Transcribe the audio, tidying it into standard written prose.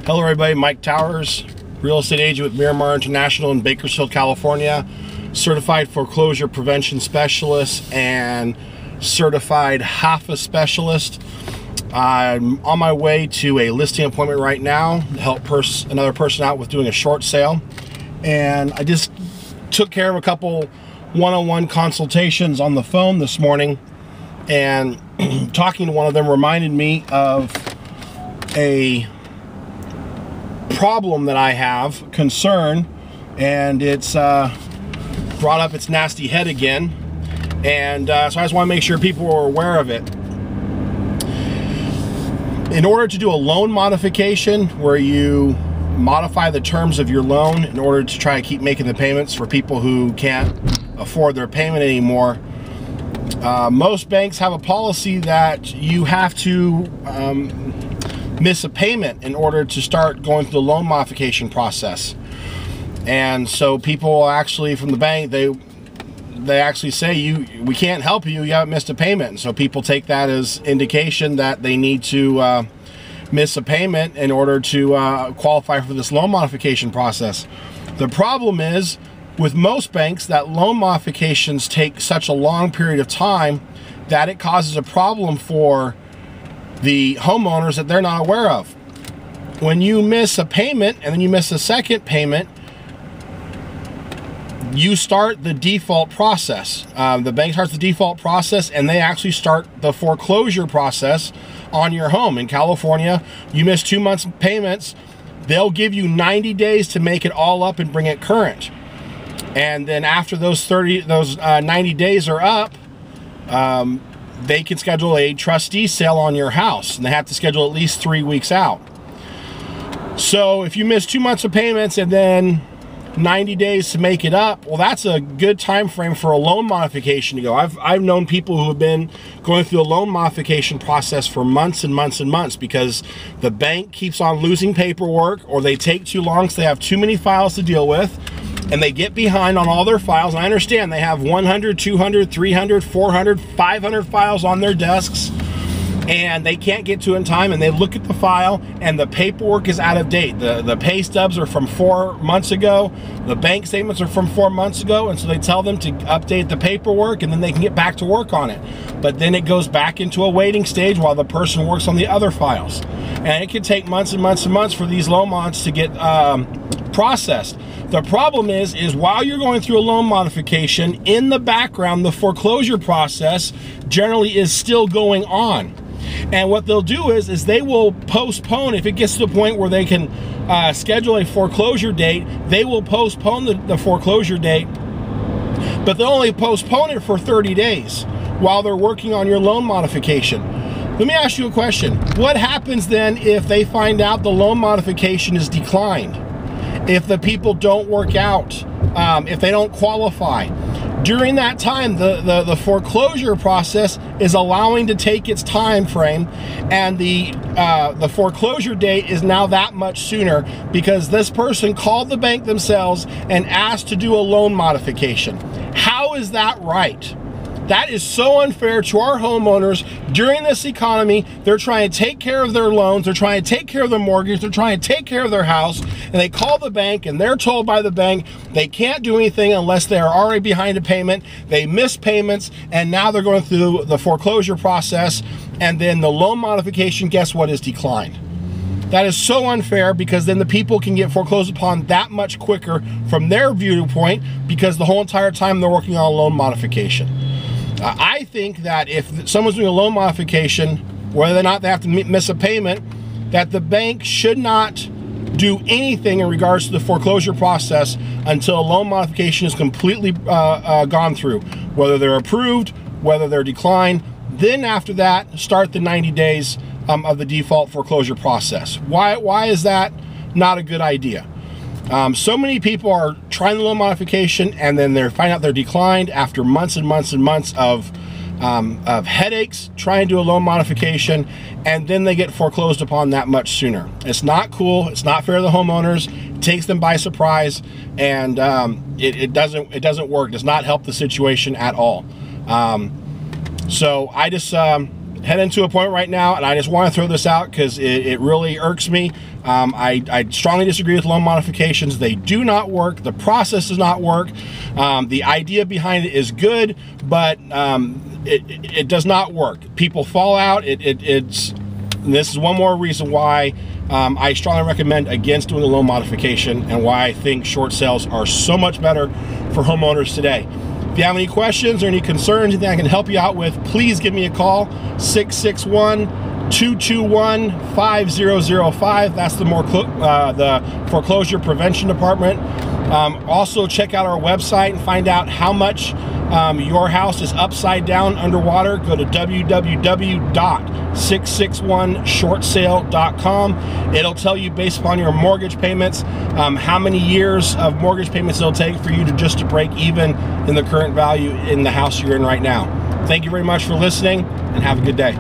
Hello everybody, Mike Towers, real estate agent with Miramar International in Bakersfield, California, certified foreclosure prevention specialist and certified HAFA specialist. I'm on my way to a listing appointment right now to help another person out with doing a short sale. And I just took care of a couple one-on-one consultations on the phone this morning, and talking to one of them reminded me of a problem that I have, concern, and it's brought up its nasty head again, and so I just want to make sure people are aware of it. In order to do a loan modification where you modify the terms of your loan in order to try to keep making the payments for people who can't afford their payment anymore, most banks have a policy that you have to miss a payment in order to start going through the loan modification process. And so people actually from the bank, they actually say, we can't help you, you haven't missed a payment. And so people take that as indication that they need to miss a payment in order to qualify for this loan modification process. The problem is, with most banks, that loan modifications take such a long period of time that it causes a problem for the homeowners that they're not aware of. When you miss a payment and then you miss a second payment, you start the default process. The bank starts the default process, and they actually start the foreclosure process on your home. In California, you miss 2 months payments, they'll give you 90 days to make it all up and bring it current. And then after those 90 days are up, they can schedule a trustee sale on your house, and they have to schedule at least 3 weeks out. So if you miss 2 months of payments and then 90 days to make it up, well, that's a good time frame for a loan modification to go. I've known people who have been going through the loan modification process for months and months and months because the bank keeps on losing paperwork, or they take too long so they have too many files to deal with, and they get behind on all their files. And I understand they have 100, 200, 300, 400, 500 files on their desks, and they can't get to it in time, and they look at the file and the paperwork is out of date. The pay stubs are from 4 months ago, the bank statements are from 4 months ago, and so they tell them to update the paperwork and then they can get back to work on it. But then it goes back into a waiting stage while the person works on the other files. And it can take months and months and months for these loan mods to get processed. The problem is while you're going through a loan modification, in the background, the foreclosure process generally is still going on. And what they'll do is they will postpone. If it gets to the point where they can schedule a foreclosure date, they will postpone the foreclosure date, but they'll only postpone it for 30 days while they're working on your loan modification. Let me ask you a question. What happens then if they find out the loan modification is declined? If the people don't work out, if they don't qualify? During that time, the foreclosure process is allowing to take its time frame, and the foreclosure date is now that much sooner because this person called the bank themselves and asked to do a loan modification. How is that right? That is so unfair to our homeowners. During this economy, they're trying to take care of their loans, they're trying to take care of their mortgage, they're trying to take care of their house, and they call the bank and they're told by the bank they can't do anything unless they are already behind a payment. They miss payments, and now they're going through the foreclosure process, and then the loan modification, guess what, is declined. That is so unfair, because then the people can get foreclosed upon that much quicker from their viewpoint, because the whole entire time they're working on a loan modification. I think that if someone's doing a loan modification, whether or not they have to miss a payment, that the bank should not do anything in regards to the foreclosure process until a loan modification is completely gone through, whether they're approved, whether they're declined. Then after that, start the 90 days of the default foreclosure process. Why is that not a good idea? So many people are trying the loan modification, and then they find out they're declined after months and months and months of headaches trying to do a loan modification, and then they get foreclosed upon that much sooner. It's not cool. It's not fair to the homeowners. It takes them by surprise, and it doesn't work. It does not help the situation at all. So I just heading to a point right now, and I just want to throw this out because it really irks me. I strongly disagree with loan modifications. They do not work. The process does not work. The idea behind it is good, but it does not work. People fall out. This is one more reason why I strongly recommend against doing a loan modification, and why I think short sales are so much better for homeowners today. If you have any questions or any concerns, anything I can help you out with, please give me a call, 661-221-5005. That's the foreclosure prevention department. Also, check out our website and find out how much your house is upside down underwater. Go to www.661shortsale.com. It'll tell you, based upon your mortgage payments, how many years of mortgage payments it'll take for you to break even in the current value in the house you're in right now. Thank you very much for listening, and have a good day.